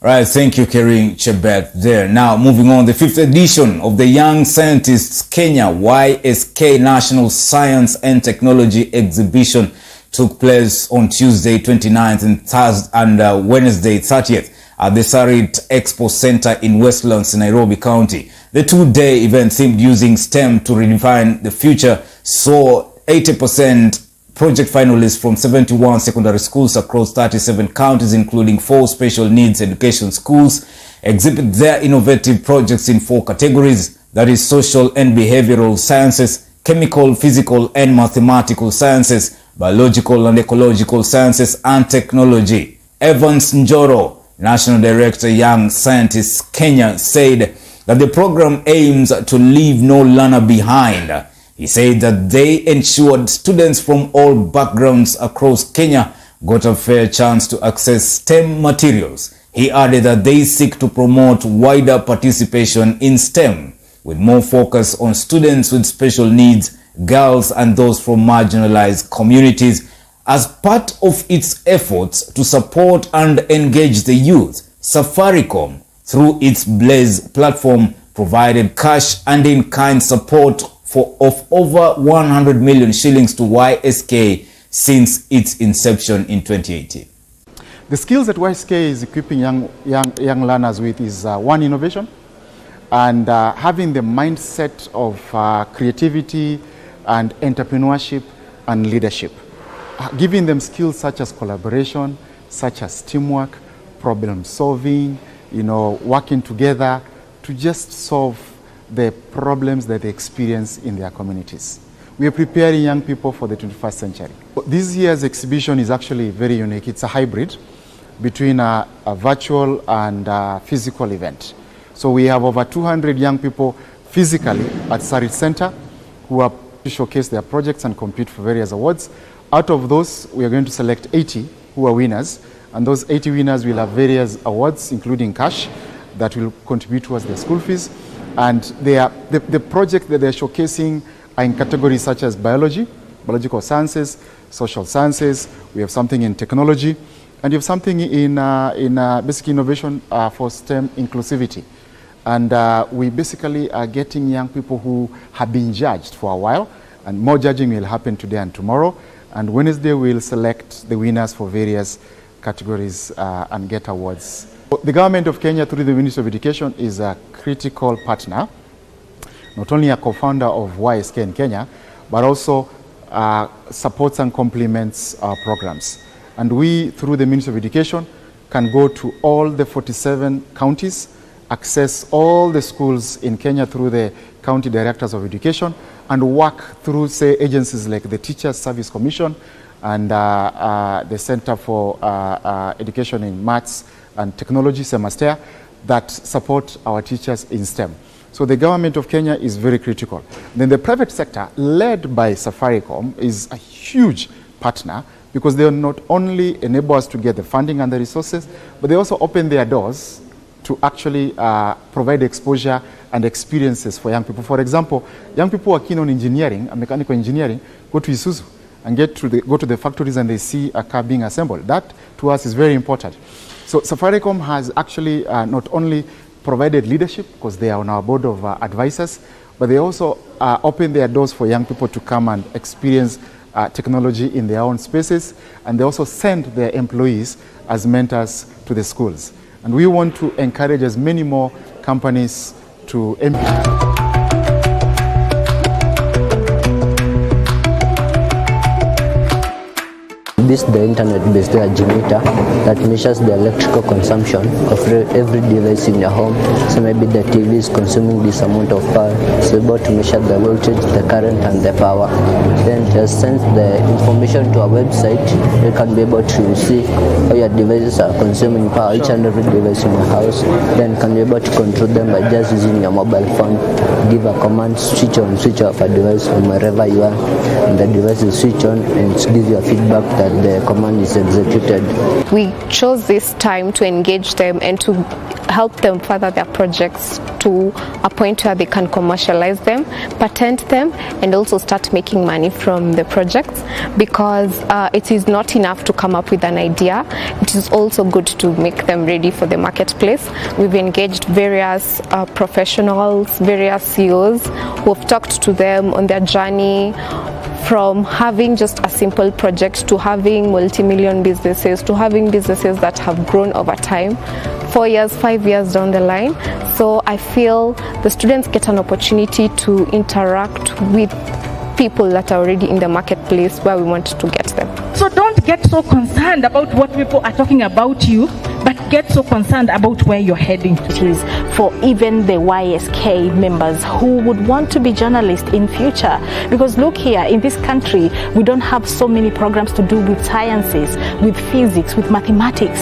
Right, thank you, Kering Chebet there. Now, moving on, the 5th edition of the Young Scientists Kenya YSK National Science and Technology Exhibition took place on Tuesday 29th and Wednesday 30th at the Sarit Expo Center in Westlands, Nairobi County. The two-day event themed using STEM to redefine the future saw 80% project finalists from 71 secondary schools across 37 counties, including 4 special needs education schools, exhibit their innovative projects in 4 categories, that is social and behavioral sciences, chemical, physical and mathematical sciences, biological and ecological sciences, and technology. Evans Njoro, National Director, Young Scientists Kenya, said that the program aims to leave no learner behind. He said that they ensured students from all backgrounds across Kenya got a fair chance to access STEM materials. He added that they seek to promote wider participation in STEM, with more focus on students with special needs, girls and those from marginalized communities, as part of its efforts to support and engage the youth. Safaricom, through its Blaze platform, provided cash and in-kind support of over 100 million shillings to YSK since its inception in 2018. The skills that YSK is equipping young learners with is one, innovation, and having the mindset of creativity and entrepreneurship and leadership. Giving them skills such as collaboration, such as teamwork, problem solving, working together to just solve the problems that they experience in their communities. We are preparing young people for the 21st century. This year's exhibition is actually very unique. It's a hybrid between a virtual and physical event. So we have over 200 young people physically at Sarit Center who are to showcase their projects and compete for various awards. Out of those, we are going to select 80 who are winners, and those 80 winners will have various awards, including cash, that will contribute towards their school fees. And the project that they're showcasing are in categories such as biology, biological sciences, social sciences. We have something in technology, and you have something in basic innovation for STEM inclusivity. And we basically are getting young people who have been judged for a while, and more judging will happen today and tomorrow. And Wednesday we'll select the winners for various categories and get awards. The government of Kenya, through the Ministry of Education, is a critical partner, not only a co-founder of YSK in Kenya, but also supports and complements our programs. And we, through the Ministry of Education, can go to all the 47 counties, access all the schools in Kenya through the county directors of education, and work through, say, agencies like the Teachers Service Commission and the Center for Education in Maths and Technology, SEMASTEA, that support our teachers in STEM. So the government of Kenya is very critical. Then the private sector, led by Safaricom, is a huge partner because they not only enable us to get the funding and the resources, but they also open their doors to actually provide exposure and experiences for young people. For example, young people who are keen on engineering and mechanical engineering go to Isuzu and go to the factories and they see a car being assembled. That, to us, is very important. So Safaricom has actually not only provided leadership, because they are on our board of advisors, but they also open their doors for young people to come and experience technology in their own spaces, and they also send their employees as mentors to the schools. And we want to encourage as many more companies to This is the internet-based meter that measures the electrical consumption of every device in your home. So maybe the TV is consuming this amount of power. It's able to measure the voltage, the current, and the power. Then just send the information to a website. You can be able to see how your devices are consuming power, each and every device in your house. Then can be able to control them by just using your mobile phone. Give a command, switch on, switch off a device from wherever you are, and the device is switch on, and it gives you a feedback that the command is executed. We chose this time to engage them and to help them further their projects to a point where they can commercialize them, patent them, and also start making money from the projects, because it is not enough to come up with an idea. It is also good to make them ready for the marketplace. We've engaged various professionals, various CEOs who have talked to them on their journey from having just a simple project to having multi-million businesses, to having businesses that have grown over time, 4 years, 5 years down the line. So I feel the students get an opportunity to interact with people that are already in the marketplace where we want to get them. So don't get so concerned about what people are talking about you, but get so concerned about where you're heading to. It is for even the YSK members who would want to be journalists in future, because look here, in this country we don't have so many programs to do with sciences, with physics, with mathematics,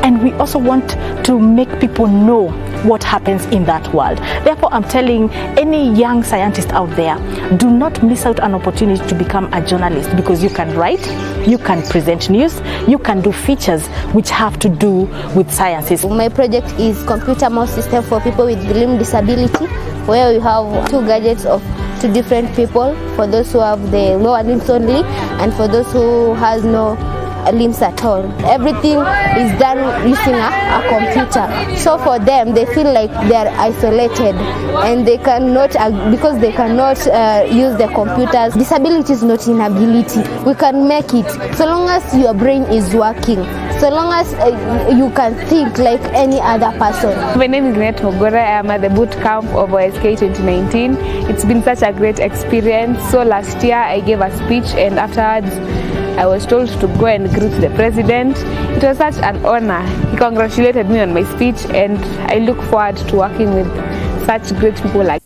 and we also want to make people know what happens in that world. Therefore, I'm telling any young scientist out there, do not miss out an opportunity to become a journalist, because you can write, you can present news, you can do features which have to do with sciences. My project is computer mouse system for people with limb disability, where we have 2 gadgets of 2 different people, for those who have the lower limbs only and for those who has no limbs at all. Everything is done using a computer. So for them, they feel like they are isolated and they cannot, because they cannot use the computers. Disability is not inability. We can make it so long as your brain is working, so long as you can think like any other person. My name is Net Mogora. I am at the boot camp of OSK 2019. It's been such a great experience. So last year I gave a speech, and afterwards I was told to go and greet the president. It was such an honor. He congratulated me on my speech, and I look forward to working with such great people like